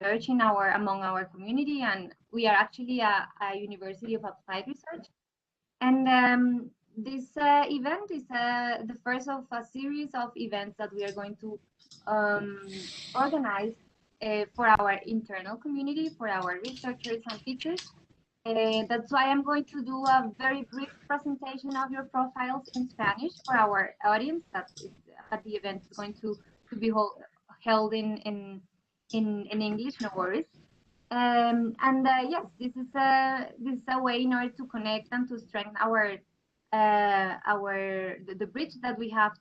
research in among our community, and we are actually a university of applied research. And this event is the first of a series of events that we are going to organize for our internal community, for our researchers and teachers. That's why I'm going to do a very brief presentation of your profiles in Spanish for our audience. That is at the event is going to be held in English, no worries. Yes, this is a way in order to connect and to strengthen the bridge that we have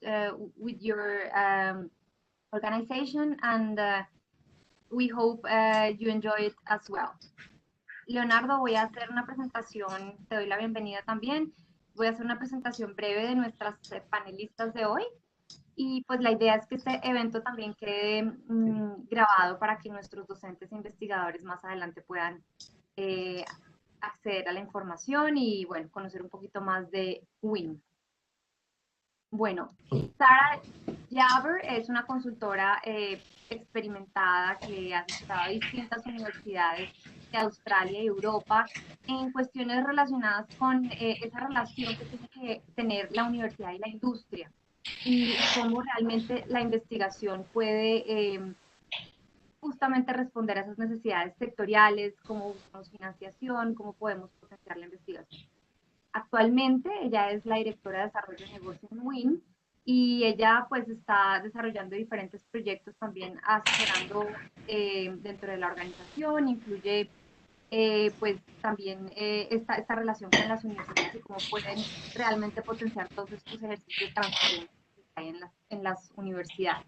with your organization, and we hope you enjoy it as well. Leonardo, voy a hacer una presentación, te doy la bienvenida también. Voy a hacer una presentación breve de nuestras panelistas de hoy. Y pues la idea es que este evento también quede grabado para que nuestros docentes e investigadores más adelante puedan acceder a la información y, bueno, conocer un poquito más de UIIN. Bueno, Sara Jaber es una consultora experimentada que ha visitado distintas universidades de Australia y Europa en cuestiones relacionadas con esa relación que tiene que tener la universidad y la industria, y cómo realmente la investigación puede justamente responder a esas necesidades sectoriales, cómo buscamos financiación, cómo podemos potenciar la investigación. Actualmente ella es la directora de desarrollo de negocio en UIIN, y ella pues está desarrollando diferentes proyectos también asesorando dentro de la organización. Incluye pues también esta relación con las universidades y cómo pueden realmente potenciar todos estos ejercicios de transferencia que hay en las universidades.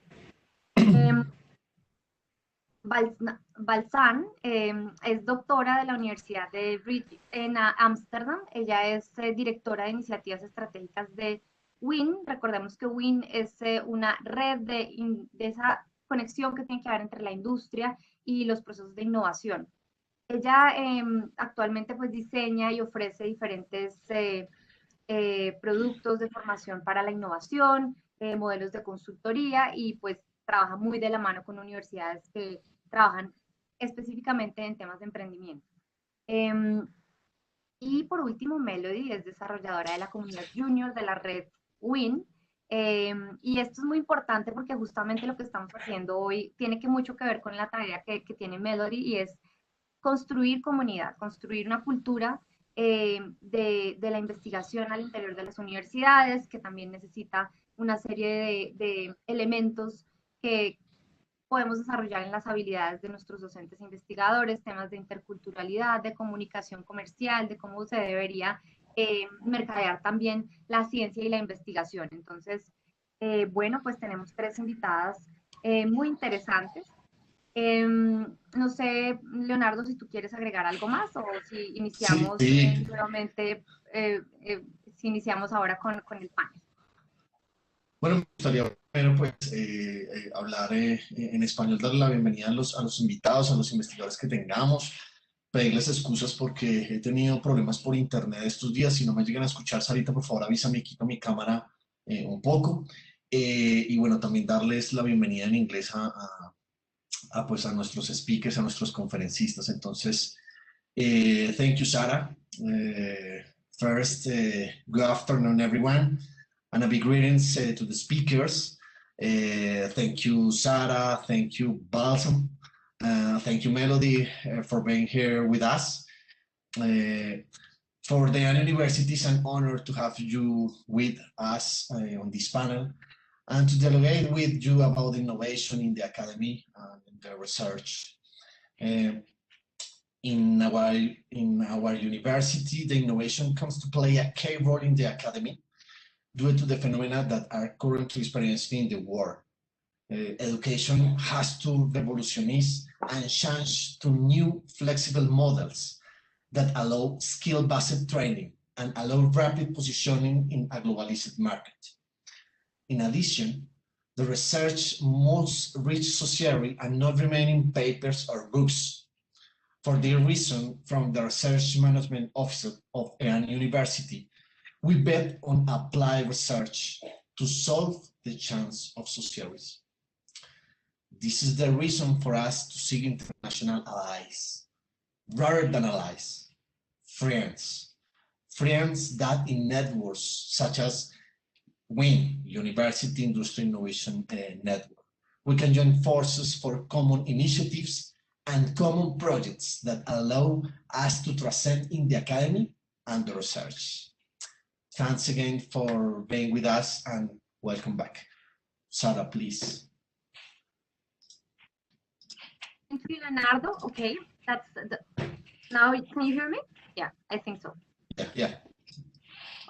Balsan es doctora de la Universidad de en Ámsterdam. Ella es directora de iniciativas estratégicas de UIIN. Recordemos que UIIN es una red de esa conexión que tiene que haber entre la industria y los procesos de innovación. Ella actualmente pues diseña y ofrece diferentes productos de formación para la innovación, modelos de consultoría, y pues trabaja muy de la mano con universidades que trabajan específicamente en temas de emprendimiento. Y por último, Melody es desarrolladora de la comunidad junior de la red UIIN. Y esto es muy importante porque justamente lo que estamos haciendo hoy tiene mucho que ver con la tarea que tiene Melody, y es construir comunidad, construir una cultura de la investigación al interior de las universidades, que también necesita una serie de elementos que podemos desarrollar en las habilidades de nuestros docentes e investigadores, temas de interculturalidad, de comunicación comercial, de cómo se debería mercadear también la ciencia y la investigación. Entonces, bueno, pues tenemos 3 invitadas muy interesantes. No sé, Leonardo, si tú quieres agregar algo más, o si iniciamos nuevamente, si iniciamos ahora con el panel. Bueno, me gustaría primero pues hablar en español, darle la bienvenida a los invitados, a los investigadores que tengamos, pedirles excusas porque he tenido problemas por internet estos días. Si no me llegan a escuchar, Sarita, por favor avísame, quito mi cámara un poco. Y bueno, también darles la bienvenida en inglés pues a nuestros speakers, a nuestros conferencistas. Entonces, thank you, Sarah. First, good afternoon, everyone, and a big greetings to the speakers. Thank you, Sarah. Thank you, Balsam. Thank you, Melody, for being here with us. For the Ean University, it's an honor to have you with us on this panel, and to dialogue with you about innovation in the academy and in the research. In our university, the innovation comes to play a key role in the academy due to the phenomena that are currently experiencing in the world. Education has to revolutionize and change to new flexible models that allow skill-based training and allow rapid positioning in a globalized market. In addition, the research must reach society and not remain in papers or books. For this reason, from the Research Management Office of Ean University, we bet on applied research to solve the challenge of society. This is the reason for us to seek international allies, rather than allies, friends. Friends that in networks such as UIIN, University Industry Innovation Network, we can join forces for common initiatives and common projects that allow us to transcend in the academy and the research. Thanks again for being with us and welcome back. Sarah, please. Thank you, Leonardo. Okay, now can you hear me? Yeah, I think so. Yeah.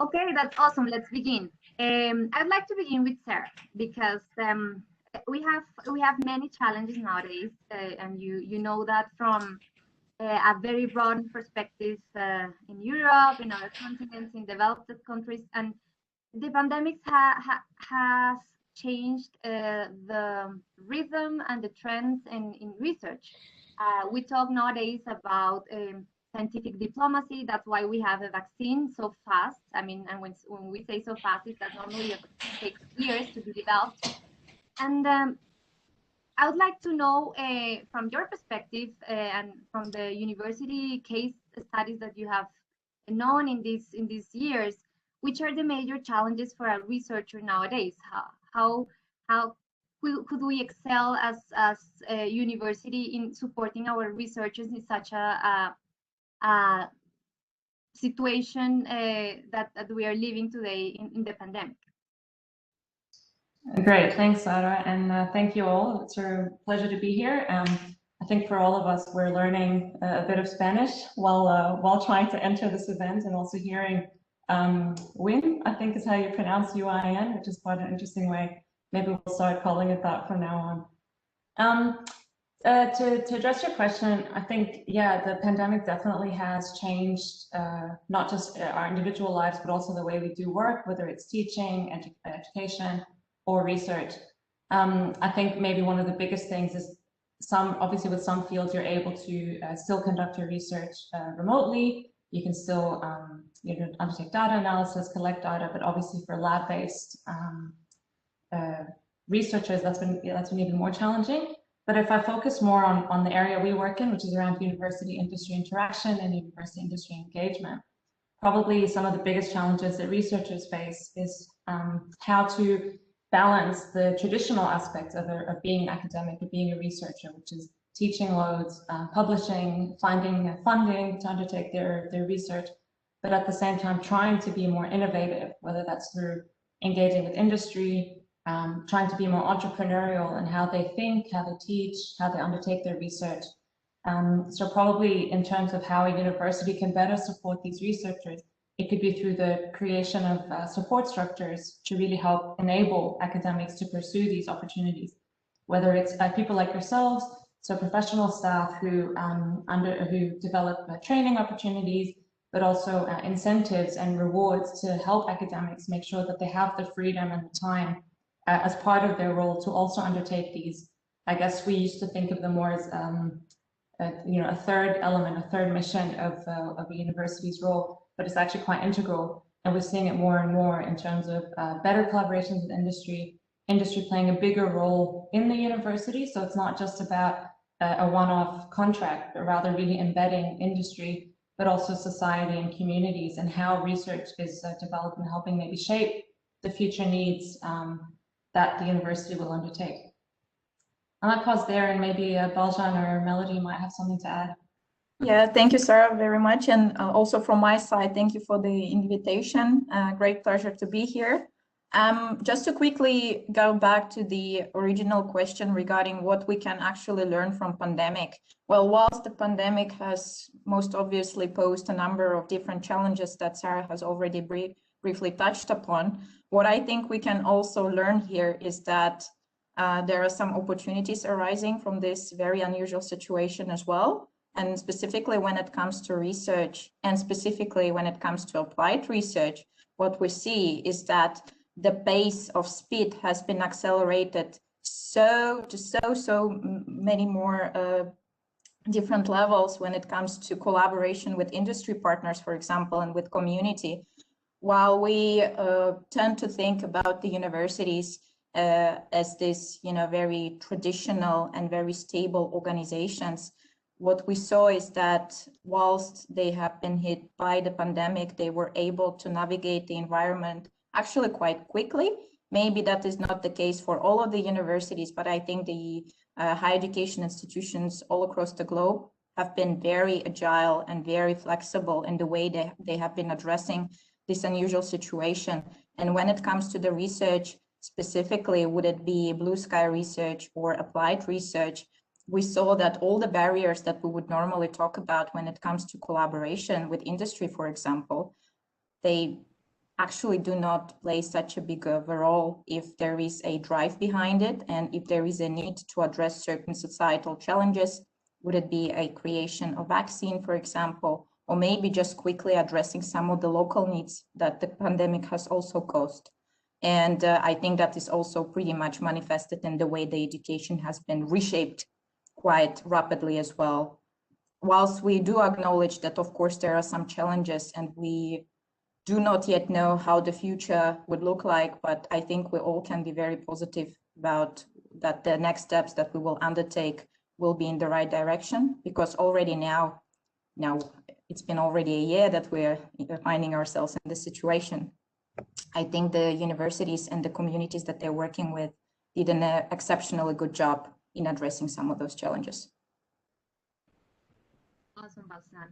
Okay, that's awesome. Let's begin. I'd like to begin with Sarah because we have many challenges nowadays, and you know that from a very broad perspective in Europe, in other continents, in developed countries, and the pandemic has changed the rhythm and the trends in research. We talk nowadays about scientific diplomacy. That's why we have a vaccine so fast. I mean, and when we say so fast, it's that normally a vaccine takes years to be developed. And I would like to know from your perspective and from the university case studies that you have known in these years, which are the major challenges for a researcher nowadays? How could we excel as a university in supporting our researchers in such a situation that we are living today in the pandemic? Great, thanks, Sarah, and thank you all. It's a pleasure to be here. I think for all of us, we're learning a bit of Spanish while trying to enter this event, and also hearing UIIN, I think is how you pronounce UIIN, which is quite an interesting way. Maybe we'll start calling it that from now on. To address your question, I think, yeah, the pandemic definitely has changed not just our individual lives, but also the way we do work, whether it's teaching, education, or research. I think maybe one of the biggest things is obviously with some fields, you're able to still conduct your research remotely. You can still undertake data analysis, collect data, but obviously for lab-based researchers, that's been even more challenging. But if I focus more on the area we work in, which is around university-industry interaction and university-industry engagement, probably some of the biggest challenges that researchers face is how to balance the traditional aspects of being an academic, of being a researcher, which is teaching loads, publishing, finding funding to undertake their research, but at the same time trying to be more innovative, whether that's through engaging with industry, trying to be more entrepreneurial in how they think, how they teach, how they undertake their research. So probably in terms of how a university can better support these researchers, it could be through the creation of support structures to really help enable academics to pursue these opportunities, whether it's people like yourselves, so professional staff who develop training opportunities, but also incentives and rewards to help academics make sure that they have the freedom and the time as part of their role to also undertake these. I guess we used to think of them more as a third element, a third mission of a university's role, but it's actually quite integral. And we're seeing it more and more in terms of better collaborations with industry playing a bigger role in the university. So it's not just about a one-off contract, but rather really embedding industry, but also society and communities, and how research is developed and helping maybe shape the future needs that the university will undertake. I might pause there, and maybe Baljan or Melody might have something to add. Yeah, thank you, Sarah, very much. And also from my side, thank you for the invitation. Great pleasure to be here. Just to quickly go back to the original question regarding what we can actually learn from pandemic. Well, whilst the pandemic has most obviously posed a number of different challenges that Sarah has already briefly touched upon, what I think we can also learn here is that there are some opportunities arising from this very unusual situation as well. And specifically when it comes to research, and specifically when it comes to applied research, what we see is that the pace of speed has been accelerated so many more different levels when it comes to collaboration with industry partners, for example, and with community. While we tend to think about the universities as this, very traditional and very stable organizations, what we saw is that whilst they have been hit by the pandemic, they were able to navigate the environment actually quite quickly. Maybe that is not the case for all of the universities, but I think the higher education institutions all across the globe have been very agile and very flexible in the way they have been addressing this unusual situation. And when it comes to the research, specifically, would it be blue sky research or applied research, we saw that all the barriers that we would normally talk about when it comes to collaboration with industry, for example, they actually do not play such a big of a role if there is a drive behind it and if there is a need to address certain societal challenges. Would it be a creation of vaccine, for example, or maybe just quickly addressing some of the local needs that the pandemic has also caused. And I think that is also pretty much manifested in the way the education has been reshaped quite rapidly as well. Whilst we do acknowledge that, of course, there are some challenges and we do not yet know how the future would look like, but I think we all can be very positive about that the next steps that we will undertake will be in the right direction, because already now it's been already a year that we're finding ourselves in this situation. I think the universities and the communities that they're working with did an exceptionally good job in addressing some of those challenges. Awesome, Balsan.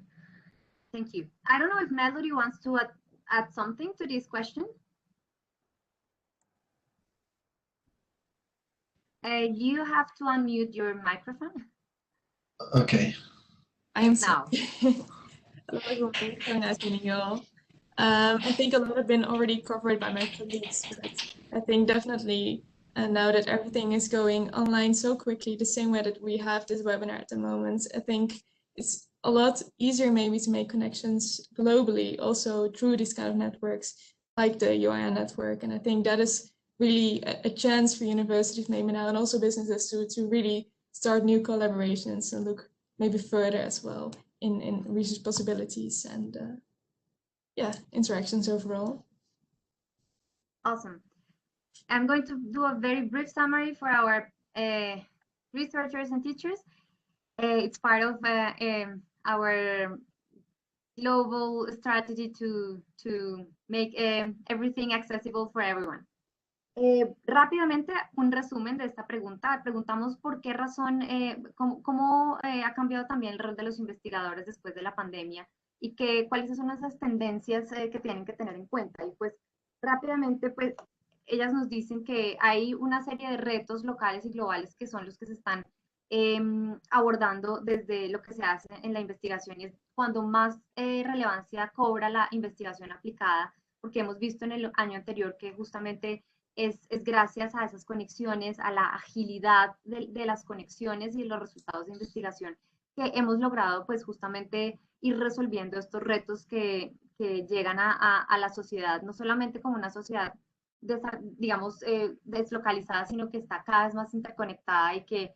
Thank you. I don't know if Melody wants to add something to this question. You have to unmute your microphone. Okay. I am now. Hello, everyone. Very nice meeting you all. I think a lot have been already covered by my colleagues, but I think definitely now that everything is going online so quickly, the same way that we have this webinar at the moment, I think it's a lot easier maybe to make connections globally, also through these kind of networks like the UIIN network. And I think that is really a chance for universities maybe now and also businesses to really start new collaborations and look maybe further as well in research possibilities and interactions overall. Awesome. I'm going to do a very brief summary for our researchers and teachers. It's part of our global strategy to make everything accessible for everyone. Rápidamente, un resumen de esta pregunta. Preguntamos por qué razón, cómo ha cambiado también el rol de los investigadores después de la pandemia y cuáles son esas tendencias que tienen que tener en cuenta. Y pues rápidamente, pues ellas nos dicen que hay una serie de retos locales y globales que son los que se están abordando desde lo que se hace en la investigación, y es cuando más relevancia cobra la investigación aplicada, porque hemos visto en el año anterior que justamente es gracias a esas conexiones, a la agilidad de las conexiones y los resultados de investigación que hemos logrado pues justamente ir resolviendo estos retos que llegan a la sociedad, no solamente como una sociedad digamos deslocalizada, sino que está cada vez más interconectada, y que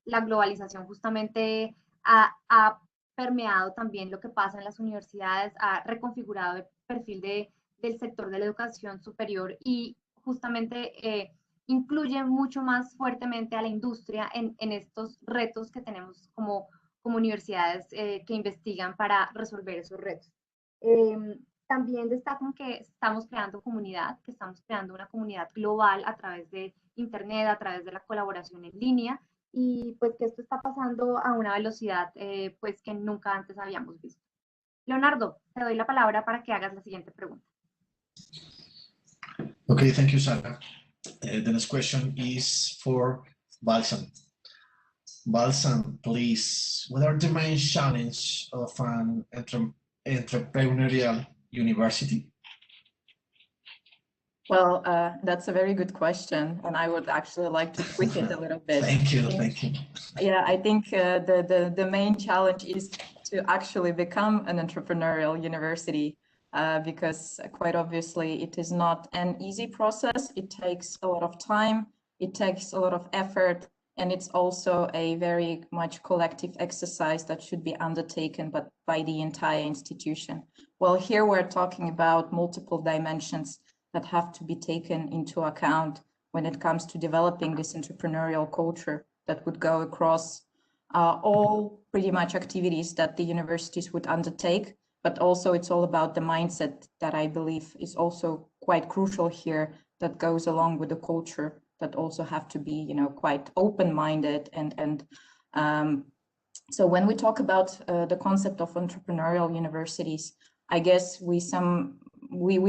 la globalización justamente ha permeado también lo que pasa en las universidades, ha reconfigurado el perfil del sector de la educación superior y justamente incluye mucho más fuertemente a la industria en estos retos que tenemos como universidades que investigan para resolver esos retos. También destacan que estamos creando comunidad, que estamos creando una comunidad global a través de Internet, a través de la colaboración en línea, y pues que esto está pasando a una velocidad pues que nunca antes habíamos visto. Leonardo, te doy la palabra para que hagas la siguiente pregunta. Okay, thank you, Sara. The next question is for Balsan. Balsan, please, what are the main challenges of an entrepreneurial university? Well, that's a very good question, and I would actually like to tweak it a little bit. Thank you, thank you. Yeah, I think the main challenge is to actually become an entrepreneurial university, because quite obviously it is not an easy process. It takes a lot of time, it takes a lot of effort, and it's also a very much collective exercise that should be undertaken by the entire institution. Well, here we're talking about multiple dimensions that have to be taken into account when it comes to developing this entrepreneurial culture that would go across all pretty much activities that the universities would undertake. But also it's all about the mindset that I believe is also quite crucial here, that goes along with the culture, that also have to be, quite open-minded. So when we talk about the concept of entrepreneurial universities, I guess we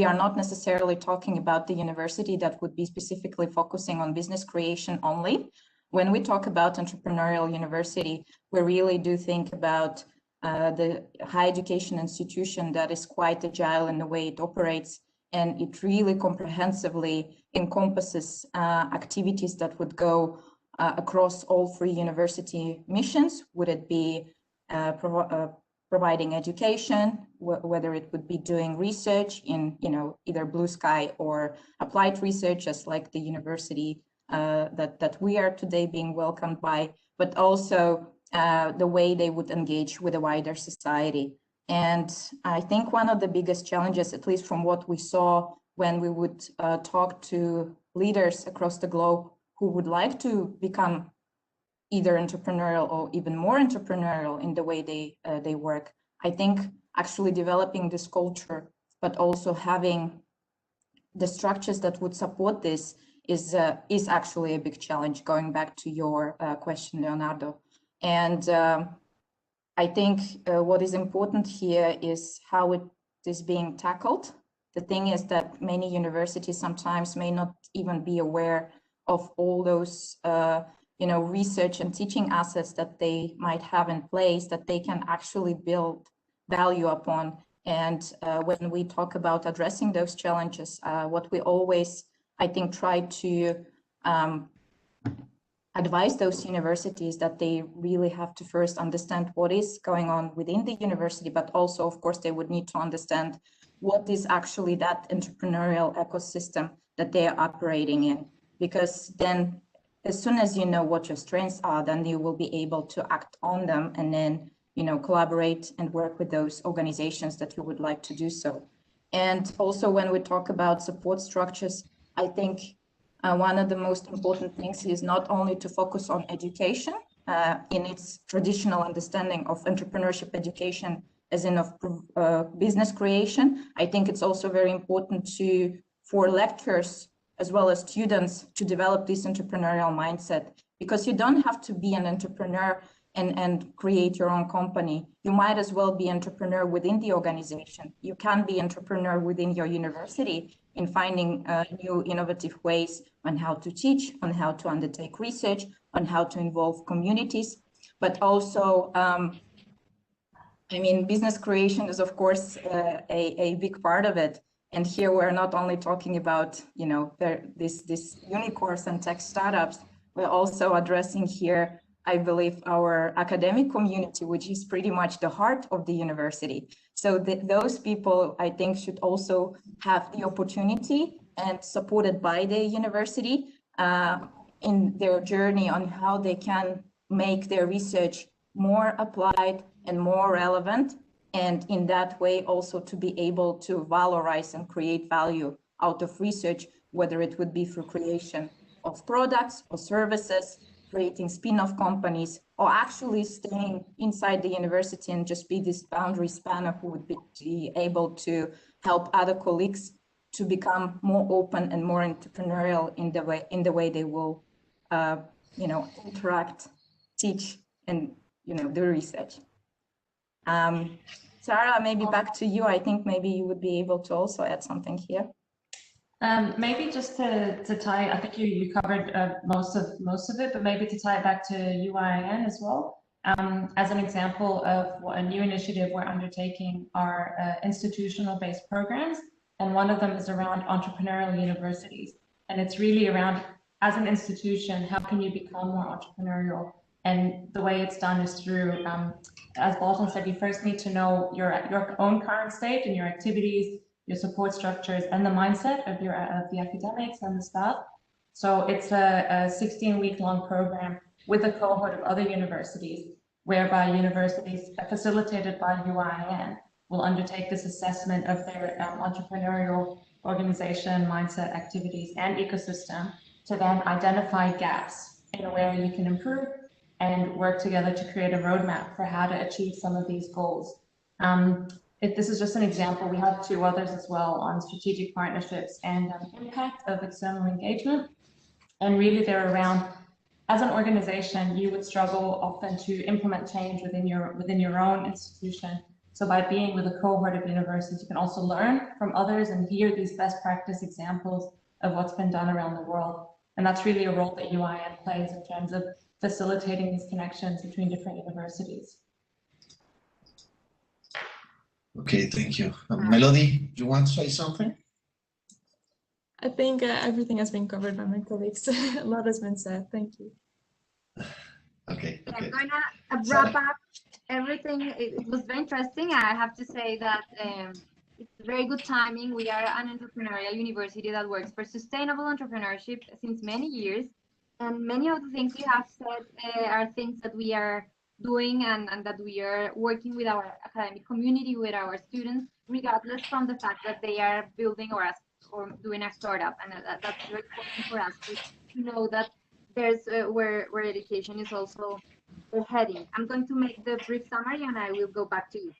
are not necessarily talking about the university that would be specifically focusing on business creation only. When we talk about entrepreneurial university, we really do think about the higher education institution that is quite agile in the way it operates, and it really comprehensively encompasses activities that would go across all 3 university missions. Would it be providing education, whether it would be doing research in either blue sky or applied research, just like the university that we are today being welcomed by, but also the way they would engage with a wider society. And I think one of the biggest challenges, at least from what we saw when we would talk to leaders across the globe who would like to become either entrepreneurial or even more entrepreneurial in the way they work, I think actually developing this culture, but also having the structures that would support this is actually a big challenge, going back to your question, Leonardo. And I think what is important here is how it is being tackled. The thing is that many universities sometimes may not even be aware of all those research and teaching assets that they might have in place that they can actually build value upon. And when we talk about addressing those challenges, what we always, I think, try to advise those universities that they really have to first understand what is going on within the university, but also, of course, they would need to understand what is actually that entrepreneurial ecosystem that they are operating in. Because then as soon as you know what your strengths are, then you will be able to act on them and then, collaborate and work with those organizations that you would like to do so. And also when we talk about support structures, I think one of the most important things is not only to focus on education in its traditional understanding of entrepreneurship education, as in of business creation. I think it's also very important for lecturers as well as students to develop this entrepreneurial mindset, because you don't have to be an entrepreneur and create your own company. You might as well be entrepreneur within the organization. You can be entrepreneur within your university in finding new innovative ways on how to teach, on how to undertake research, on how to involve communities, but also, business creation is, of course, a big part of it. And here we're not only talking about, this unicorns and tech startups, we're also addressing here, I believe, our academic community, which is pretty much the heart of the university. So those people, I think, should also have the opportunity and supported by the university in their journey on how they can make their research more applied and more relevant, and in that way also to be able to valorize and create value out of research, whether it would be through creation of products or services, creating spin-off companies, or actually staying inside the university and just be this boundary spanner who would be able to help other colleagues to become more open and more entrepreneurial in the way they will interact, teach, and do research. Sarah, maybe back to you. I think maybe you would be able to also add something here. Maybe just to tie, I think you covered most of it, but maybe to tie it back to UIIN as well. As an example of a new initiative we're undertaking are institutional-based programs, and one of them is around entrepreneurial universities. And it's really around, as an institution, how can you become more entrepreneurial? And the way it's done is through, as Bolton said, you first need to know your own current state and your activities, your support structures, and the mindset of the academics and the staff. So it's a 16-week-long program with a cohort of other universities, whereby universities facilitated by UIIN will undertake this assessment of their entrepreneurial organization, mindset, activities, and ecosystem to then identify gaps in where you can improve and work together to create a roadmap for how to achieve some of these goals. If this is just an example, we have 2 others as well on strategic partnerships and impact of external engagement. And really they're around, as an organization, you would struggle often to implement change within your own institution. So by being with a cohort of universities, you can also learn from others and hear these best practice examples of what's been done around the world. And that's really a role that UIIN plays in terms of facilitating these connections between different universities. Okay, thank you. Melody, do you want to say something? I think everything has been covered by my colleagues. A lot has been said. Thank you. Okay. I'm going to wrap up everything. It was very interesting. I have to say that it's very good timing. We are an entrepreneurial university that works for sustainable entrepreneurship since many years. And many of the things you have said are things that we are doing and that we are working with our academic community, with our students, regardless from the fact that they are building or doing a startup. And that's very important for us to know that there's where education is also heading. I'm going to make the brief summary and I will go back to you.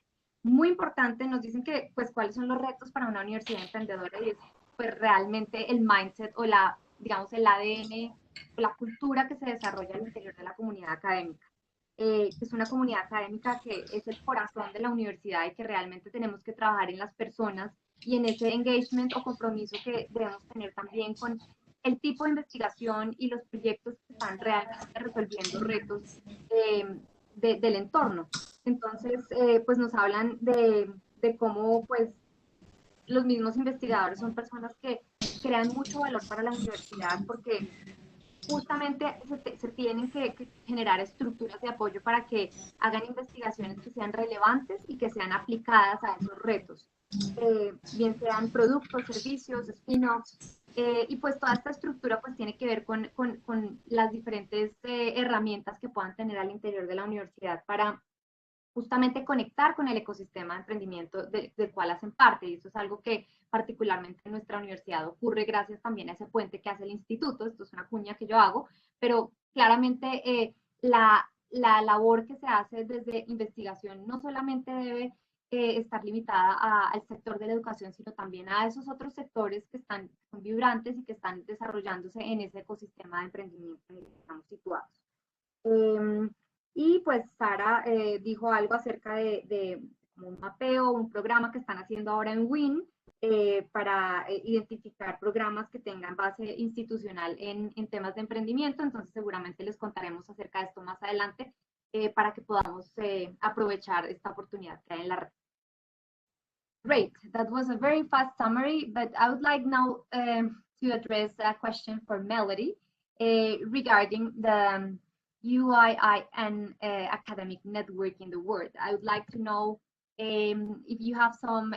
Muy importante, nos dicen que pues cuáles son los retos para una universidad emprendedora y es pues realmente el mindset o digamos el ADN o la cultura que se desarrolla al interior de la comunidad académica. Que es una comunidad académica que es el corazón de la universidad y que realmente tenemos que trabajar en las personas y en ese engagement o compromiso que debemos tener también con el tipo de investigación y los proyectos que están realmente resolviendo retos del entorno. Entonces, pues nos hablan de cómo pues los mismos investigadores son personas que crean mucho valor para la universidad porque justamente se tienen que generar estructuras de apoyo para que hagan investigaciones que sean relevantes y que sean aplicadas a esos retos, bien sean productos, servicios, spin-offs, y pues toda esta estructura pues tiene que ver con las diferentes herramientas que puedan tener al interior de la universidad para justamente conectar con el ecosistema de emprendimiento del cual hacen parte, y esto es algo que particularmente en nuestra universidad ocurre gracias también a ese puente que hace el instituto. Esto es una cuña que yo hago, pero claramente la labor que se hace desde investigación no solamente debe estar limitada al sector de la educación, sino también a esos otros sectores que son vibrantes y que están desarrollándose en ese ecosistema de emprendimiento en el que estamos situados. Y pues Sara dijo algo acerca de un mapeo, un programa que están haciendo ahora en UIIN para identificar programas que tengan base institucional en temas de emprendimiento. Entonces seguramente les contaremos acerca de esto más adelante para que podamos aprovechar esta oportunidad que hay en la red. Great, that was a very fast summary, but I would like now to address a question for Melody regarding the UIIN academic network in the world. I would like to know if you have some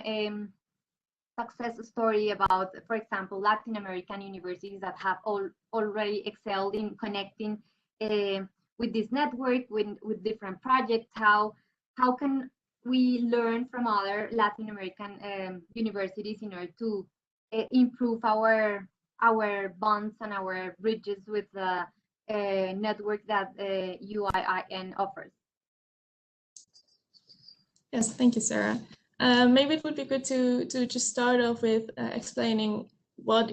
success story about, for example, Latin American universities that have already excelled in connecting with this network, with different projects. How can we learn from other Latin American universities in order to improve our bonds and our bridges with the network that UIIN offers? Yes, thank you, Sarah. Maybe it would be good to just start off with explaining what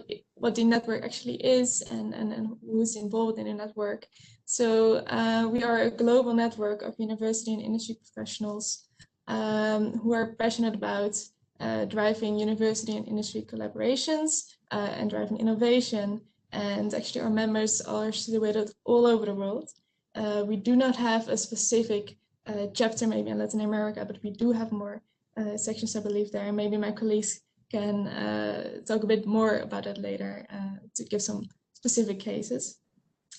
the network actually is and who's involved in the network. So we are a global network of university and industry professionals who are passionate about driving university and industry collaborations and driving innovation. And actually our members are situated all over the world. We do not have a specific chapter maybe in Latin America, but we do have more sections, I believe, there. And maybe my colleagues can talk a bit more about it later to give some specific cases.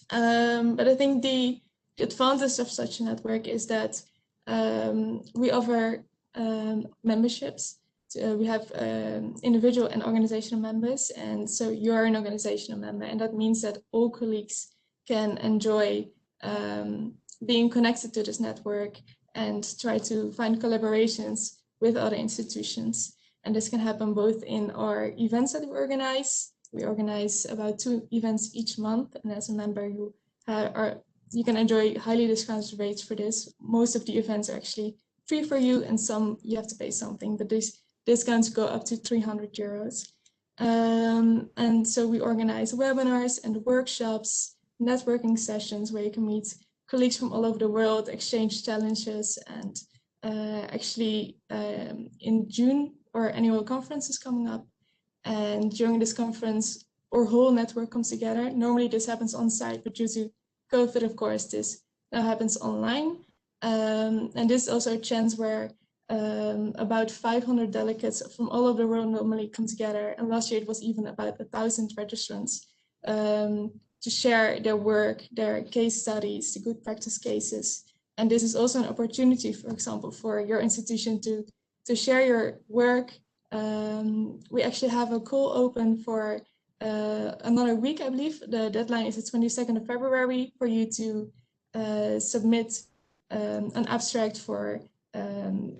But I think the advantage of such a network is that we offer memberships. We have individual and organizational members, and so you're an organizational member, and that means that all colleagues can enjoy being connected to this network and try to find collaborations with other institutions. And this can happen both in our events that we organize, We organize about 2 events each month, and as a member, you can enjoy highly discounted rates for this. Most of the events are actually free for you, and some you have to pay something, but these discounts go up to 300 euros. And so we organize webinars and workshops, networking sessions where you can meet colleagues from all over the world, exchange challenges, and actually in June our annual conference is coming up. And during this conference, our whole network comes together. Normally this happens on site, but due to COVID, of course, this now happens online. And this is also a chance where about 500 delegates from all over the world normally come together. And last year it was even about 1,000 registrants to share their work, their case studies, the good practice cases. And this is also an opportunity, for example, for your institution to share your work. We actually have a call open for another week, I believe. The deadline is the 22nd of February for you to submit an abstract for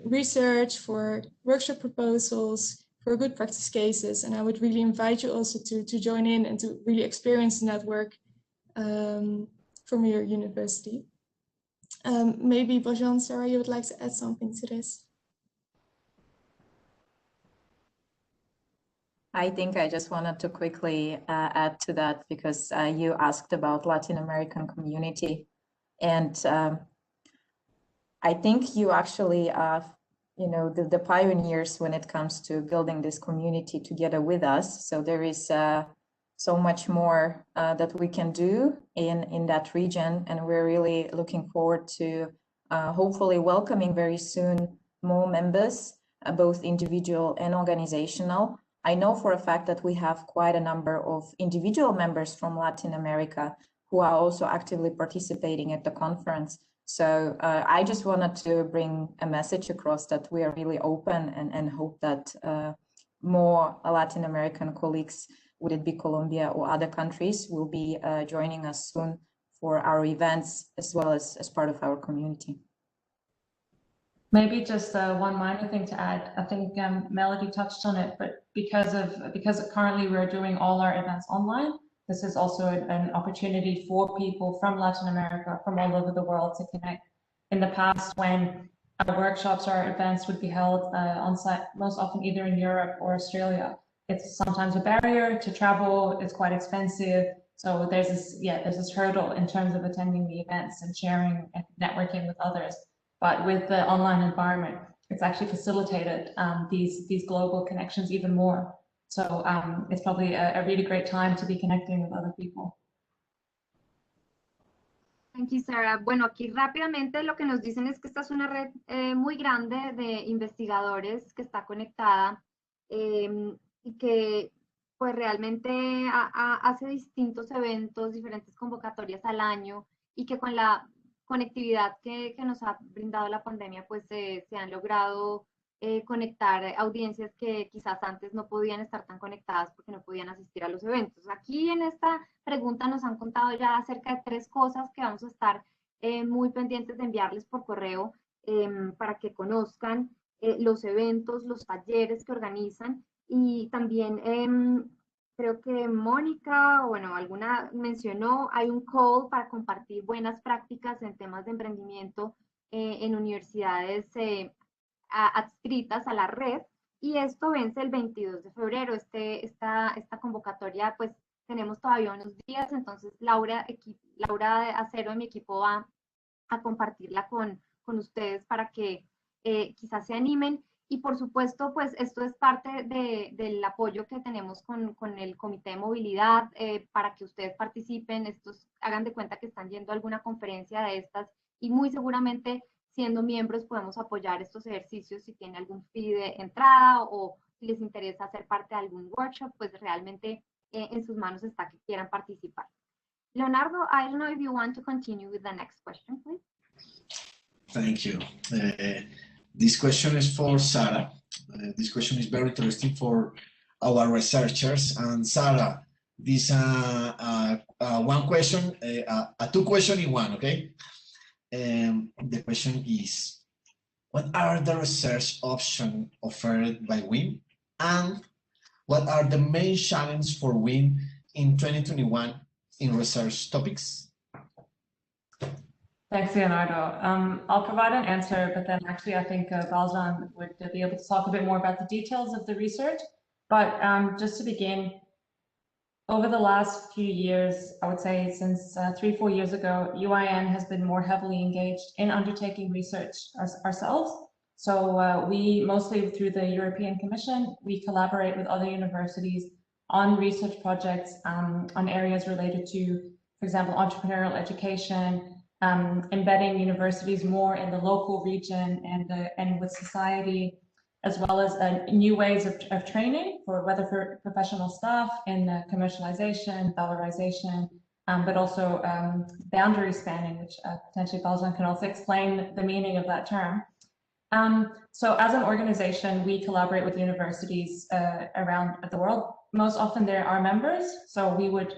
research, for workshop proposals, for good practice cases. And I would really invite you also to join in and to really experience the network from your university. Maybe Bojan, Sarah, you would like to add something to this? I think I just wanted to quickly add to that, because you asked about Latin American community, and I think you actually are, the pioneers when it comes to building this community together with us. So there is so much more that we can do in that region, and we're really looking forward to hopefully welcoming very soon more members, both individual and organizational. I know for a fact that we have quite a number of individual members from Latin America who are also actively participating at the conference. So I just wanted to bring a message across that we are really open and hope that more Latin American colleagues, would it be Colombia or other countries, will be joining us soon for our events as well as part of our community. Maybe just one minor thing to add. I think Melody touched on it, but because currently we're doing all our events online, this is also an opportunity for people from Latin America, from all over the world, to connect. In the past, when our workshops or events would be held on site, most often either in Europe or Australia, it's sometimes a barrier to travel. It's quite expensive. So there's this hurdle in terms of attending the events and sharing and networking with others. But with the online environment, it's actually facilitated these global connections even more. So it's probably a really great time to be connecting with other people. Thank you, Sarah. Bueno, aquí rápidamente lo que nos dicen es que esta es una red muy grande de investigadores que está conectada y que pues realmente hace distintos eventos, diferentes convocatorias al año, y que con la conectividad que nos ha brindado la pandemia, pues se han logrado conectar audiencias que quizás antes no podían estar tan conectadas porque no podían asistir a los eventos. Aquí en esta pregunta nos han contado ya acerca de 3 cosas que vamos a estar muy pendientes de enviarles por correo para que conozcan los eventos, los talleres que organizan, y también creo que Mónica, bueno, alguna mencionó, hay un call para compartir buenas prácticas en temas de emprendimiento en universidades adscritas a la red, y esto vence el 22 de febrero. Esta convocatoria, pues tenemos todavía unos días, entonces Laura de Acero de mi equipo va a compartirla con ustedes para que quizás se animen. Y por supuesto, pues esto es parte del apoyo que tenemos con el Comité de Movilidad para que ustedes participen. Hagan de cuenta que están yendo a alguna conferencia de estas, y muy seguramente siendo miembros podemos apoyar estos ejercicios. Si tienen algún fee de entrada o si les interesa hacer parte de algún workshop, pues realmente en sus manos está que quieran participar. Leonardo, I don't know if you want to continue with the next question, please. Thank you. This question is for Sarah. This question is very interesting for our researchers. And Sarah, this one question, 2 questions in one, okay? The question is, what are the research options offered by UIIN? And What are the main challenges for UIIN in 2021 in research topics? Thanks, Leonardo. I'll provide an answer, but then actually I think Baljan would be able to talk a bit more about the details of the research. But just to begin, over the last few years, I would say since 3-4 years ago, UIIN has been more heavily engaged in undertaking research ourselves. So we, mostly through the European Commission, we collaborate with other universities on research projects on areas related to, for example, entrepreneurial education, embedding universities more in the local region and with society, as well as new ways of training whether for professional staff in commercialization, valorization, but also boundary spanning, which potentially Baljan can also explain the meaning of that term. So as an organization, we collaborate with universities around the world. Most often they're our members, so we would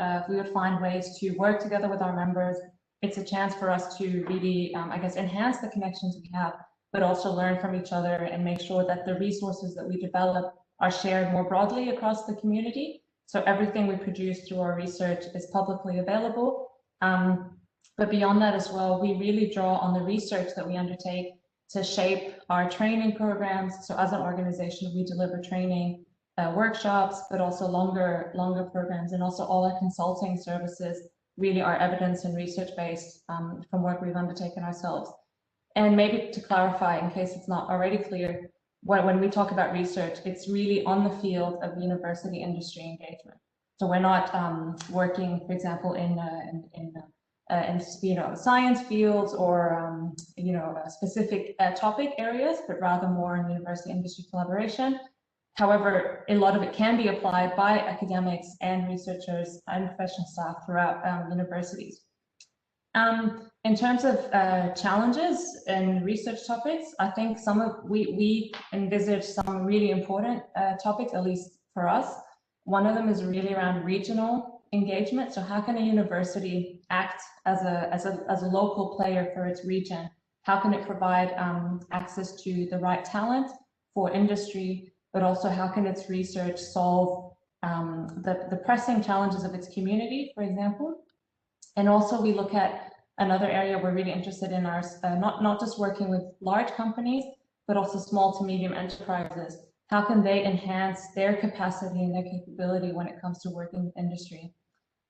find ways to work together with our members. It's a chance for us to really, I guess, enhance the connections we have, but also learn from each other and make sure that the resources that we develop are shared more broadly across the community. So everything we produce through our research is publicly available. But beyond that as well, we really draw on the research that we undertake to shape our training programs. So as an organization, we deliver training workshops, but also longer programs, and also all our consulting services really are evidence and research based from work we've undertaken ourselves. And maybe to clarify, in case it's not already clear, when we talk about research, it's really on the field of university industry engagement. So we're not working, for example, in science fields or specific topic areas, but rather more in university industry collaboration. However, a lot of it can be applied by academics and researchers and professional staff throughout universities. In terms of challenges and research topics, I think we envisage some really important topics, at least for us. One of them is really around regional engagement. So how can a university act as a local player for its region? How can it provide access to the right talent for industry, but also how can its research solve the pressing challenges of its community, for example? And also we look at another area we're really interested in, not just working with large companies, but also small to medium enterprises. How can they enhance their capacity and their capability when it comes to working with industry?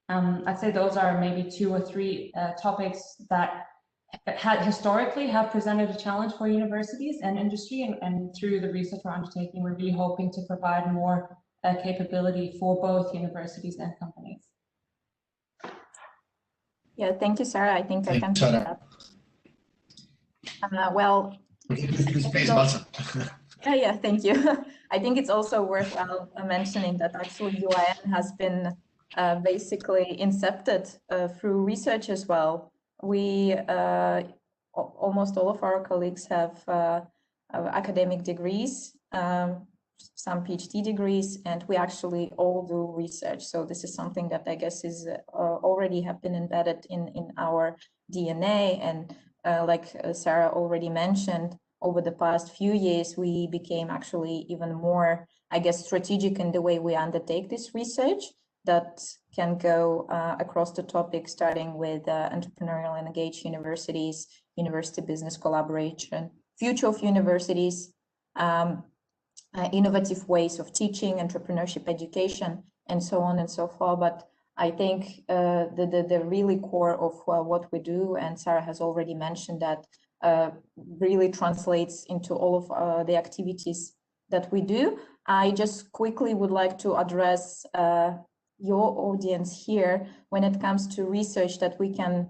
I'd say those are maybe 2 or 3 topics that historically have presented a challenge for universities and industry, and through the research we're undertaking, we're really hoping to provide more capability for both universities and companies. Yeah, thank you, Sarah. I think I can pick up. Well, yeah, thank you. I think it's also worthwhile mentioning that actually UIIN has been basically incepted through research as well. We almost all of our colleagues have academic degrees, some PhD degrees, and we actually all do research. So this is something that I guess is already have been embedded in our DNA. And like Sarah already mentioned, over the past few years, we became actually even more, I guess, strategic in the way we undertake this research that can go across the topic, starting with entrepreneurial and engaged universities, university business collaboration, future of universities, innovative ways of teaching, entrepreneurship education, and so on and so forth. But I think the really core of what we do, and Sarah has already mentioned that, really translates into all of the activities that we do. I just quickly would like to address your audience here when it comes to research that we can,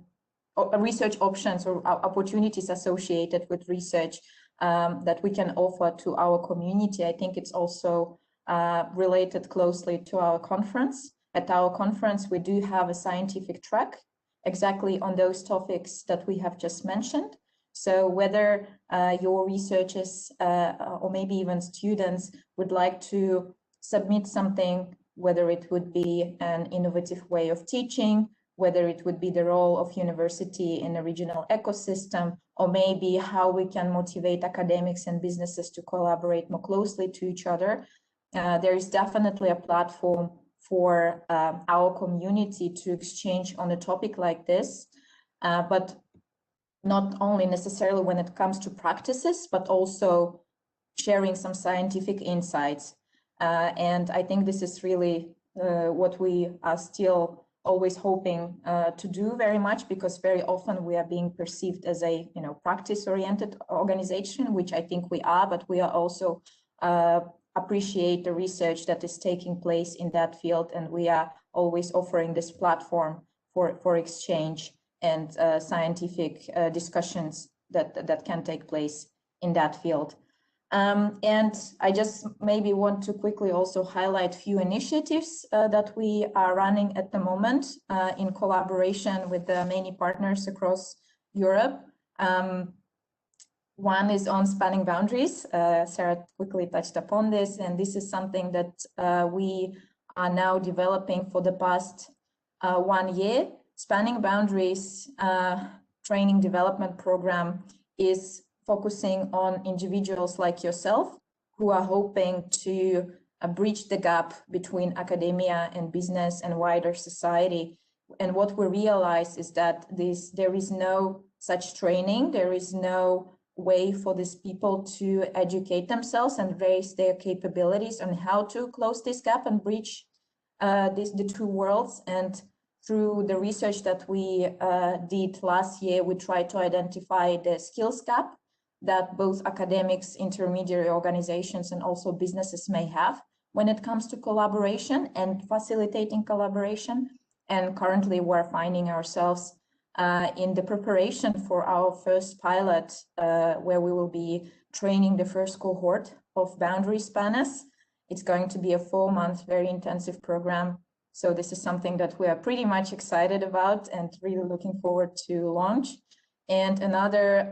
research options or opportunities associated with research that we can offer to our community. I think it's also related closely to our conference. At our conference, we do have a scientific track exactly on those topics that we have just mentioned. So whether your researchers or maybe even students would like to submit something, whether it would be an innovative way of teaching, whether it would be the role of university in a regional ecosystem, or maybe how we can motivate academics and businesses to collaborate more closely to each other, there is definitely a platform for our community to exchange on a topic like this, but not only necessarily when it comes to practices, but also sharing some scientific insights. And I think this is really what we are still always hoping to do very much, because very often we are being perceived as a practice-oriented organization, which I think we are, but we are also appreciate the research that is taking place in that field, and we are always offering this platform for exchange and scientific discussions that can take place in that field. And I just maybe want to quickly also highlight a few initiatives that we are running at the moment in collaboration with the many partners across Europe. One is on spanning boundaries. Sarah quickly touched upon this, and this is something that we are now developing for the past 1 year. Spanning boundaries training development program is focusing on individuals like yourself who are hoping to bridge the gap between academia and business and wider society. And what we realize is that there is no such training, there is no way for these people to educate themselves and raise their capabilities on how to close this gap and bridge the two worlds. And through the research that we did last year, we tried to identify the skills gap that both academics, intermediary organizations, and also businesses may have when it comes to collaboration and facilitating collaboration. And currently we're finding ourselves in the preparation for our first pilot, where we will be training the first cohort of boundary spanners. It's going to be a 4-month, very intensive program. So this is something that we are pretty much excited about and really looking forward to launch. And another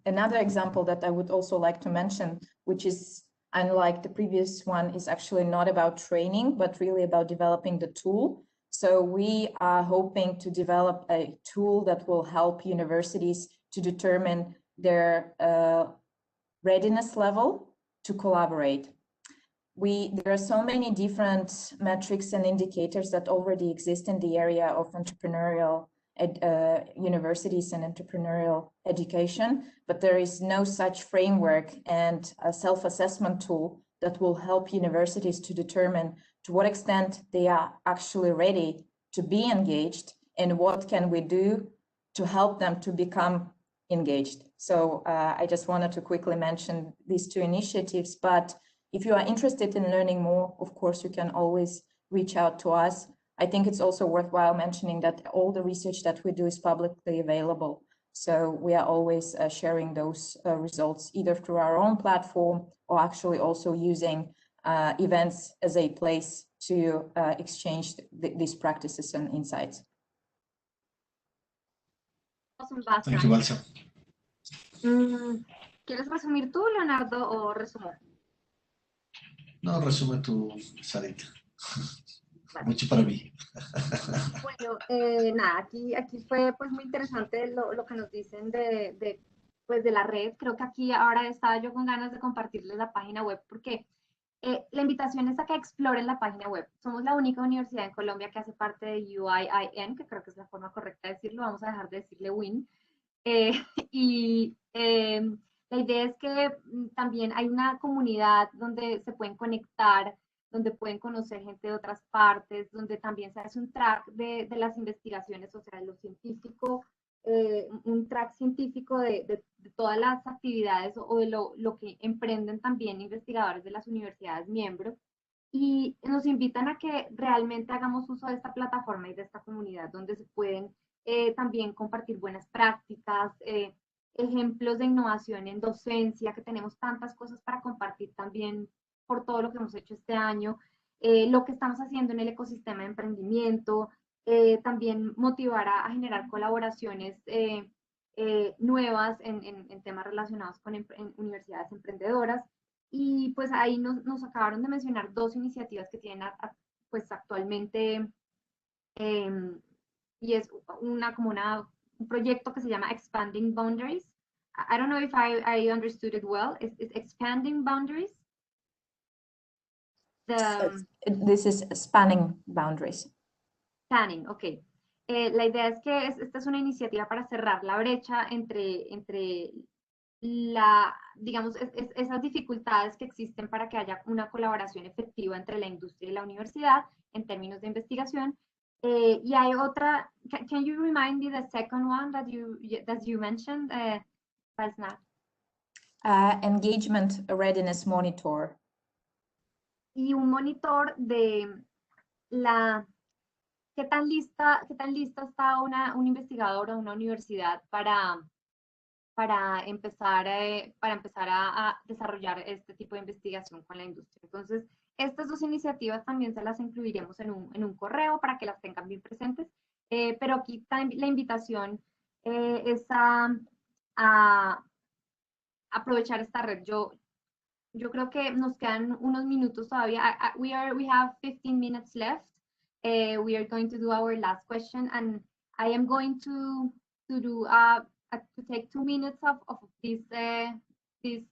example that I would also like to mention, which is unlike the previous one, is actually not about training, but really about developing the tool. So we are hoping to develop a tool that will help universities to determine their readiness level to collaborate. There are so many different metrics and indicators that already exist in the area of entrepreneurial universities and entrepreneurial education, but there is no such framework and a self-assessment tool that will help universities to determine to what extent they are actually ready to be engaged and what can we do to help them to become engaged. So I just wanted to quickly mention these two initiatives, but if you are interested in learning more, of course, you can always reach out to us. I think it's also worthwhile mentioning that all the research that we do is publicly available. So we are always sharing those results either through our own platform or actually also using events as a place to exchange these practices and insights. Awesome, Thank you, Balsa. ¿Quieres resumir tú, Leonardo, o resumo? No, resume tú, Sarita. Vale. Mucho para mí. Bueno, nada, aquí fue pues muy interesante lo que nos dicen de la red. Creo que aquí ahora estaba yo con ganas de compartirles la página web porque la invitación es a que exploren la página web. Somos la única universidad en Colombia que hace parte de UIIN, que creo que es la forma correcta de decirlo, vamos a dejar de decirle UIIN. La idea es que también hay una comunidad donde se pueden conectar, donde pueden conocer gente de otras partes, donde también se hace un track de las investigaciones, o sea, de lo científico, un track científico de todas las actividades o de lo que emprenden también investigadores de las universidades miembros. Y nos invitan a que realmente hagamos uso de esta plataforma y de esta comunidad, donde se pueden también compartir buenas prácticas, ejemplos de innovación en docencia, que tenemos tantas cosas para compartir también por todo lo que hemos hecho este año, lo que estamos haciendo en el ecosistema de emprendimiento, también motivar a generar colaboraciones nuevas en temas relacionados con universidades emprendedoras. Y pues ahí nos acabaron de mencionar 2 iniciativas que tienen pues actualmente, y es un proyecto que se llama Expanding Boundaries, I don't know if I understood it well. It's expanding boundaries. This is spanning boundaries. Spanning, ok. La idea es que esta es una iniciativa para cerrar la brecha entre digamos, esas dificultades que existen para que haya una colaboración efectiva entre la industria y la universidad en términos de investigación. Y hay otra, can you remind me the second one that you mentioned, Valsnat? Engagement Readiness Monitor. Y un monitor de qué tan lista está un investigador o una universidad para empezar a desarrollar este tipo de investigación con la industria. Entonces, estas dos iniciativas también se las incluiremos en un correo para que las tengan bien presentes, pero aquí la invitación es a aprovechar esta red. Yo creo que nos quedan unos minutos todavía. We have 15 minutes left. We are going to do our last question, and I am going to take 2 minutes of this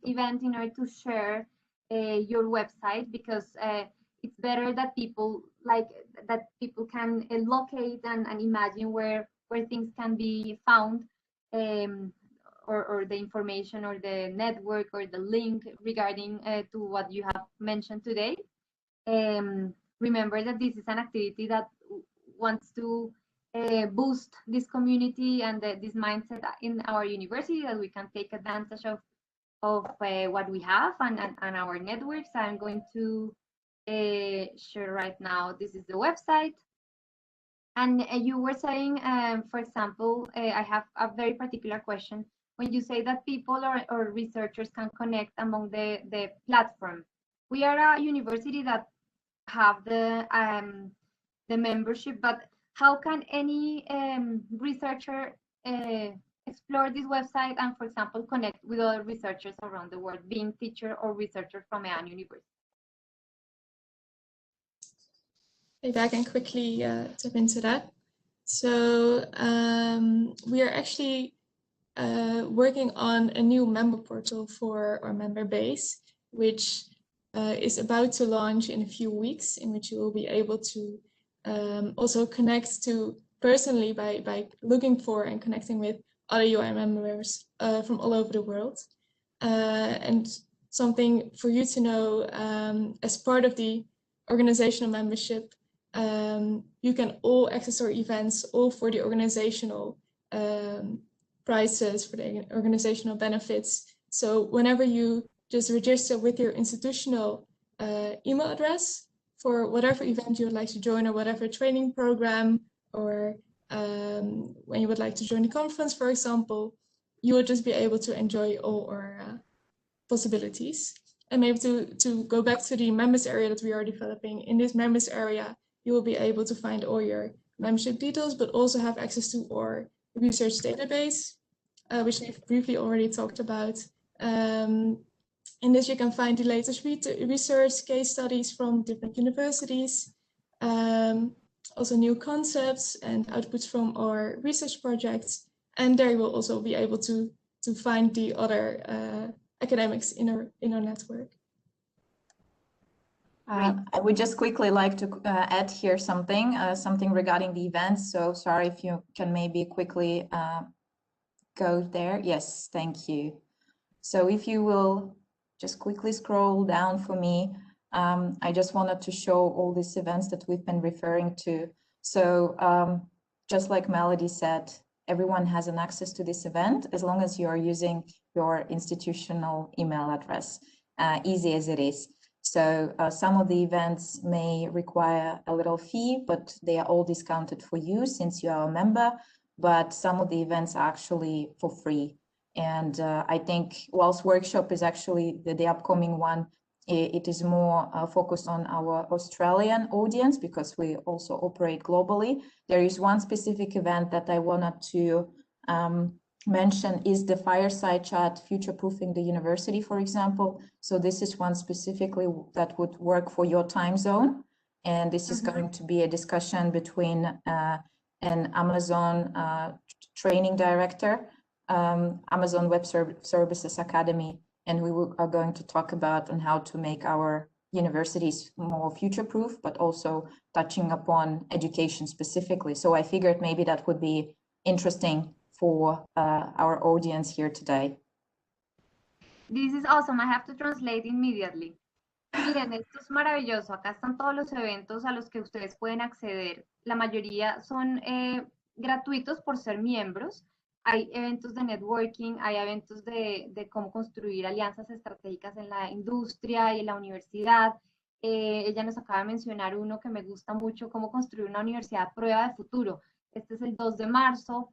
event in order to share your website, because it's better that people can locate and imagine where things can be found, or the information or the network or the link regarding to what you have mentioned today. Remember that this is an activity that wants to boost this community and this mindset in our university, that we can take advantage of what we have and our networks. I'm going to share right now. This is the website. And you were saying, for example, I have a very particular question. When you say that people or researchers can connect among the platform, we are a university that have the membership, but how can any researcher explore this website and, for example, connect with other researchers around the world, being teacher or researcher from Ean University? Maybe I can quickly tap into that. So we are actually working on a new member portal for our member base, which is about to launch in a few weeks, in which you will be able to also connect to personally by looking for and connecting with other UIIN members from all over the world. And something for you to know, as part of the organizational membership, you can all access our events, all for the organizational prices, for the organizational benefits. So whenever you just register with your institutional email address for whatever event you would like to join, or whatever training program, or when you would like to join the conference, for example, you will just be able to enjoy all our possibilities. And maybe to go back to the members area that we are developing, in this members area, you will be able to find all your membership details, but also have access to our research database, which we've briefly already talked about. In this, you can find the latest research case studies from different universities, also new concepts and outputs from our research projects. And there you will also be able to find the other academics in our network. I would just quickly like to add here something regarding the events. So sorry if you can maybe quickly go there. Yes, thank you. So if you will just quickly scroll down for me, I just wanted to show all these events that we've been referring to. So just like Melody said, everyone has an access to this event as long as you are using your institutional email address, easy as it is. So some of the events may require a little fee, but they are all discounted for you since you are a member, but some of the events are actually for free. And I think whilst workshop is actually the upcoming one, it is more focused on our Australian audience because we also operate globally. There is one specific event that I wanted to mention is the fireside chat future-proofing the university, for example. So this is one specifically that would work for your time zone. And this is going to be a discussion between an Amazon training director Amazon Web Services Academy, and we are going to talk about on how to make our universities more future-proof, but also touching upon education specifically. So I figured maybe that would be interesting for our audience here today. This is awesome. I have to translate immediately. Miren, esto es maravilloso. Acá están todos los eventos a los que ustedes pueden acceder. La mayoría son gratuitos por ser miembros. Hay eventos de networking, hay eventos de cómo construir alianzas estratégicas en la industria y en la universidad. Ella nos acaba de mencionar uno que me gusta mucho, cómo construir una universidad prueba de futuro. Este es el 2 de marzo.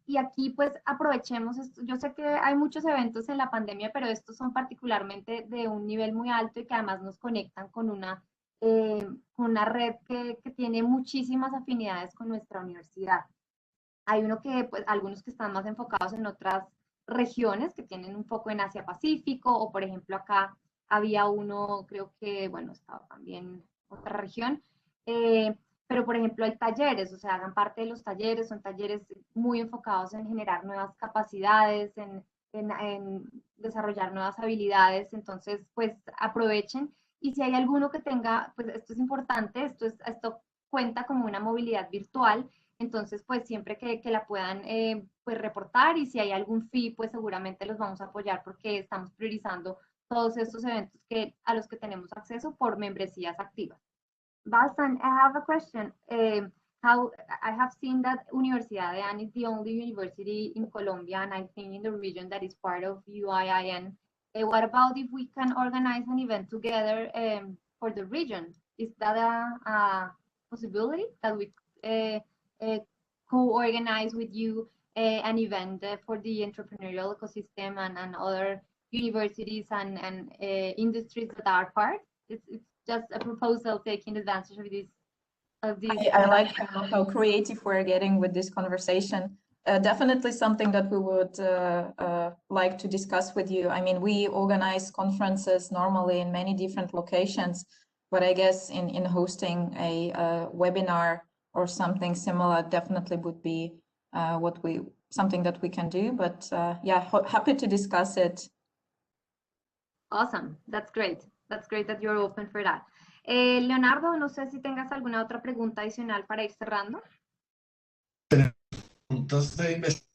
Y aquí pues aprovechemos esto. Yo sé que hay muchos eventos en la pandemia, pero estos son particularmente de un nivel muy alto y que además nos conectan con una red que tiene muchísimas afinidades con nuestra universidad. Hay uno que, pues, algunos que están más enfocados en otras regiones que tienen un poco en Asia-Pacífico, o por ejemplo acá había uno, creo que, bueno, estaba también otra región, pero por ejemplo hay talleres, o sea, hagan parte de los talleres, son talleres muy enfocados en generar nuevas capacidades, en desarrollar nuevas habilidades, entonces pues aprovechen, y si hay alguno que tenga, pues esto es importante, esto cuenta como una movilidad virtual, entonces pues siempre que la puedan pues reportar, y si hay algún fee pues seguramente los vamos a apoyar porque estamos priorizando todos estos eventos a los que tenemos acceso por membresías activas. Bastian, I have a question. How I have seen that Universidad Ean is the only university in Colombia, and I think in the region, that is part of UIIN. What about if we can organize an event together for the region? Is that a possibility that we co-organize with you an event for the entrepreneurial ecosystem and other universities and industries that are part? It's just a proposal taking advantage of this. I like how creative we're getting with this conversation. Definitely something that we would like to discuss with you. I mean, we organize conferences normally in many different locations, but I guess in hosting a webinar or something similar definitely would be something that we can do. But yeah, happy to discuss it. Awesome, that's great. That's great that you're open for that. Leonardo, no sé si tengas alguna otra pregunta adicional para ir cerrando. Preguntas de investigación.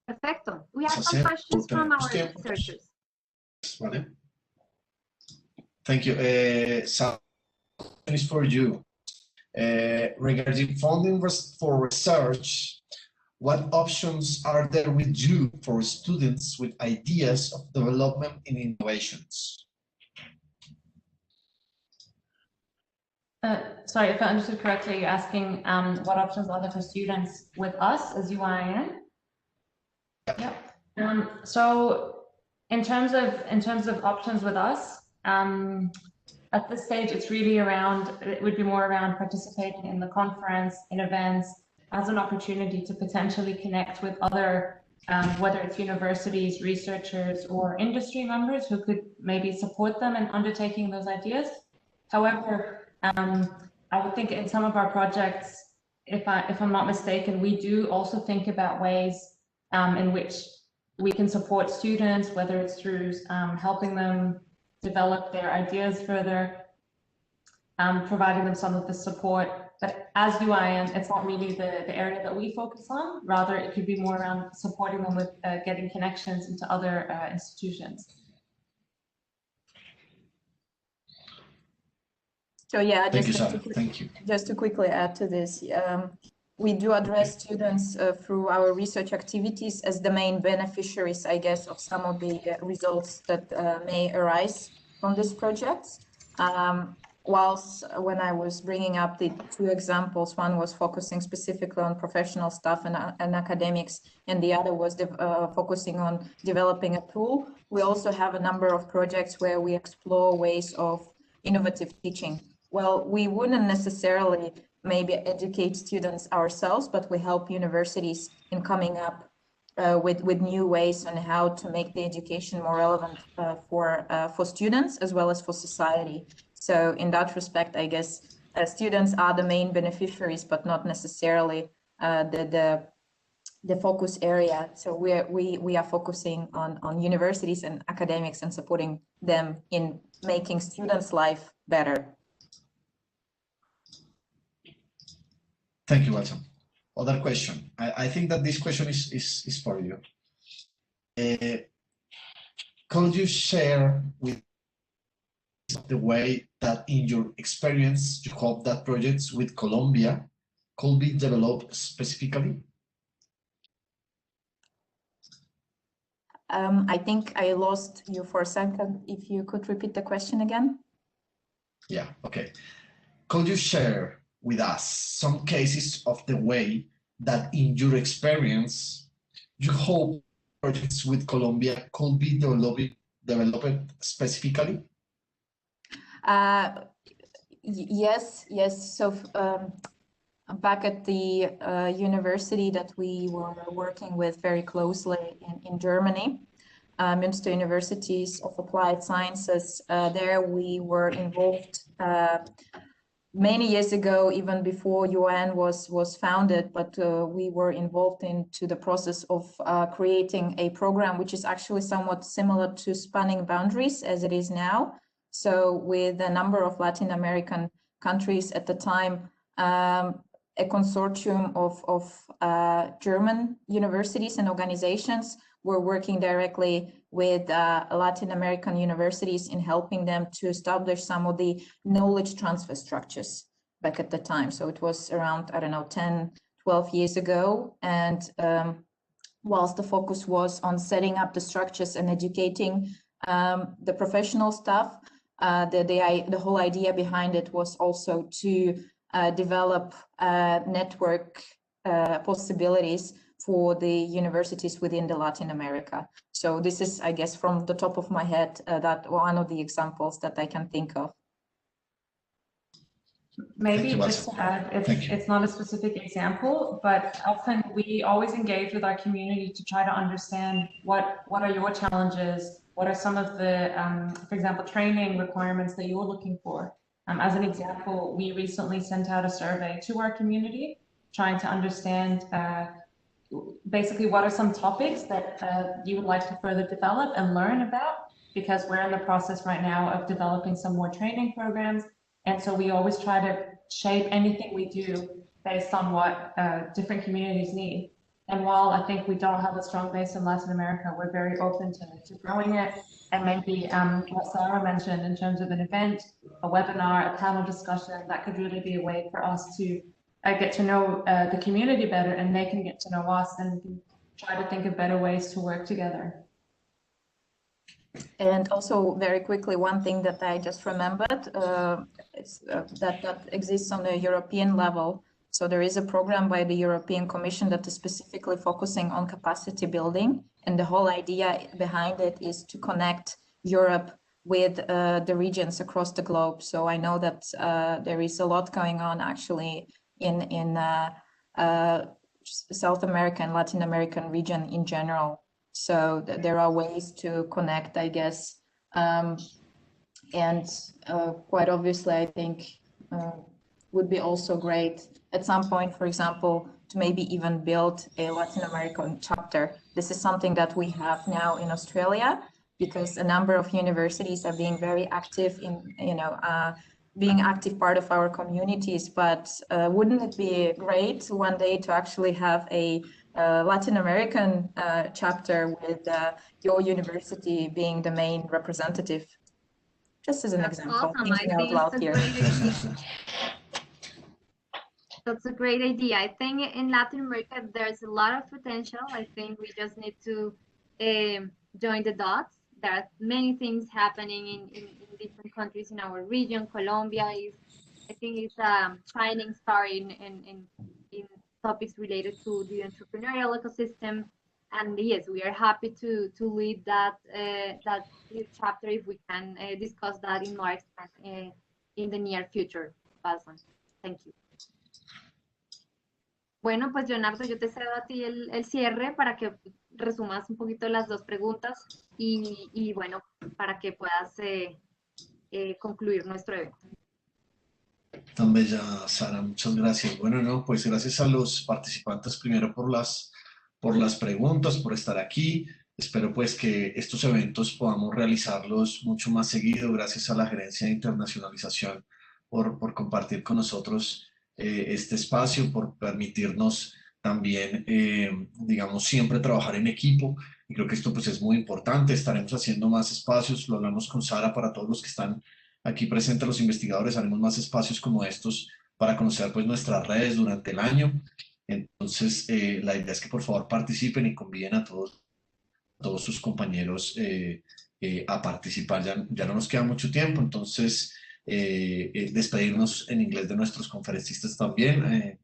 Perfecto. We have some questions from our researchers. Vale. Thank you. Some is for you. Regarding funding for research, what options are there with you for students with ideas of development in innovations? Sorry, if I understood correctly, you're asking what options are there for students with us as UIIN? Yep. So in terms of options with us, at this stage, it would be more around participating in the conference, in events, as an opportunity to potentially connect with other, whether it's universities, researchers, or industry members who could maybe support them in undertaking those ideas. However, I would think in some of our projects, if I'm not mistaken, we do also think about ways in which we can support students, whether it's through helping them develop their ideas further, providing them some of the support. But as UIIN, it's not really the area that we focus on. Rather, it could be more around supporting them with getting connections into other institutions. So yeah, Thank you. Just to quickly add to this, we do address students through our research activities as the main beneficiaries, I guess, of some of the results that may arise from these projects. Whilst when I was bringing up the two examples, one was focusing specifically on professional staff and academics, and the other was focusing on developing a tool. We also have a number of projects where we explore ways of innovative teaching. Well, we wouldn't necessarily maybe educate students ourselves, but we help universities in coming up with new ways on how to make the education more relevant for students as well as for society. So in that respect, I guess students are the main beneficiaries, but not necessarily the focus area. So we are focusing on universities and academics and supporting them in making students' life better. Thank you, Watson. Other question. I think that this question is for you. Could you share with the way that in your experience you hope that projects with Colombia could be developed specifically? I think I lost you for a second. If you could repeat the question again. Yeah, okay. Could you share with us some cases of the way that in your experience you hope projects with Colombia could be developed specifically? Yes. So back at the university that we were working with very closely in Germany, Münster Universities of Applied Sciences, there we were involved many years ago, even before UIIN was founded, but we were involved into the process of creating a program which is actually somewhat similar to Spanning Boundaries as it is now. So with a number of Latin American countries at the time, a consortium of German universities and organizations were working directly with Latin American universities in helping them to establish some of the knowledge transfer structures back at the time. So it was around, I don't know, 10, 12 years ago. And whilst the focus was on setting up the structures and educating the professional staff, the whole idea behind it was also to develop network possibilities for the universities within the Latin America. So this is, I guess, from the top of my head, that one of the examples that I can think of. Maybe just to add, it's not a specific example, but often we always engage with our community to try to understand what are your challenges, what are some of the, for example, training requirements that you're looking for. As an example, we recently sent out a survey to our community, trying to understand basically what are some topics that you would like to further develop and learn about, because we're in the process right now of developing some more training programs. And so we always try to shape anything we do based on what different communities need. And while I think we don't have a strong base in Latin America, we're very open to growing it. And maybe what Sarah mentioned in terms of an event, a webinar, a panel discussion, that could really be a way for us to get to know the community better, and they can get to know us, and we can try to think of better ways to work together. And also, very quickly, one thing that I just remembered is that exists on the European level. So there is a program by the European Commission that is specifically focusing on capacity building. And the whole idea behind it is to connect Europe with the regions across the globe. So I know that there is a lot going on actually in South America and Latin American region in general. So there are ways to connect, I guess. And quite obviously, I think would be also great at some point, for example, to maybe even build a Latin American chapter. This is something that we have now in Australia, because a number of universities are being very active in, being active part of our communities. But wouldn't it be great one day to actually have a Latin American chapter with your university being the main representative? Just as an example, awesome. thinking out loud here. That's a great idea. I think in Latin America, there's a lot of potential. I think we just need to join the dots. There are many things happening in different countries in our region. Colombia is, I think, it's a shining star in topics related to the entrepreneurial ecosystem. And yes, we are happy to lead that chapter if we can discuss that in more extent in the near future. Awesome. Thank you. Bueno, pues Leonardo, yo te cedo a ti el cierre para que resumas un poquito las dos preguntas y bueno, para que puedas concluir nuestro evento. Tan bella, Sara, muchas gracias. Bueno, no, pues gracias a los participantes primero por las por las preguntas, por estar aquí. Espero pues que estos eventos podamos realizarlos mucho más seguido. Gracias a la Gerencia de Internacionalización por compartir con nosotros este espacio, por permitirnos también, digamos, siempre trabajar en equipo. Y creo que esto pues es muy importante. Estaremos haciendo más espacios, lo hablamos con Sara, para todos los que están aquí presentes, los investigadores, haremos más espacios como estos para conocer pues nuestras redes durante el año. Entonces, la idea es que por favor participen y conviden a todos sus compañeros a participar. Ya no nos queda mucho tiempo, entonces despedirnos en inglés de nuestros conferencistas también.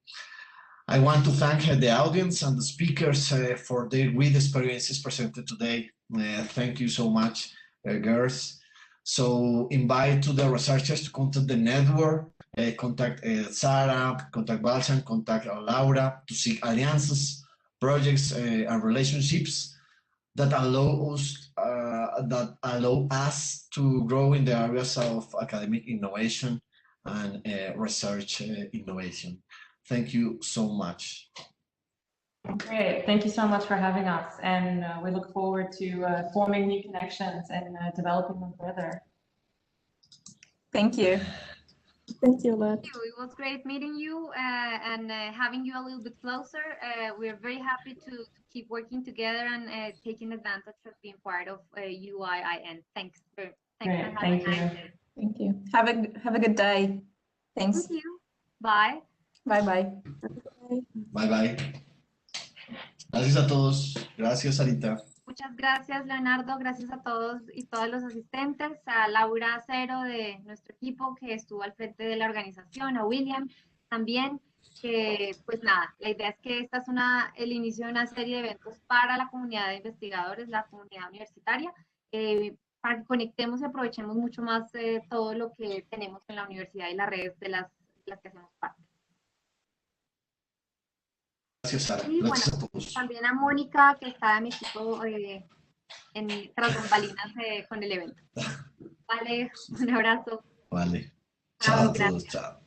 I want to thank the audience and the speakers for their great experiences presented today. Thank you so much, girls. So invite to the researchers to contact the network, contact Sarah, contact Balsan, contact Laura to seek alliances, projects, and relationships that allow us to grow in the areas of academic innovation and research innovation. Thank you so much. Great. Thank you so much for having us. And we look forward to forming new connections and developing them further. Thank you. Thank you a lot. Thank you. It was great meeting you and having you a little bit closer. We're very happy to keep working together and taking advantage of being part of UIIN. Thanks for having Thank you. us. Thank you. Have a good day. Thanks. Thank you. Bye. Bye bye. Bye bye. Gracias a todos. Gracias, Sarita. Muchas gracias, Leonardo. Gracias a todos y todas los asistentes, a Laura Cero de nuestro equipo que estuvo al frente de la organización, a William también, que pues nada, la idea es que esta es el inicio de una serie de eventos para la comunidad de investigadores, la comunidad universitaria, para que conectemos y aprovechemos mucho más todo lo que tenemos en la universidad y las redes de las que hacemos parte. Gracias, Sara. Y Gracias bueno, a todos. también a Mónica, que está en mi equipo tras bambalinas con el evento. Vale, un abrazo. Vale. Chao a todos. Chao.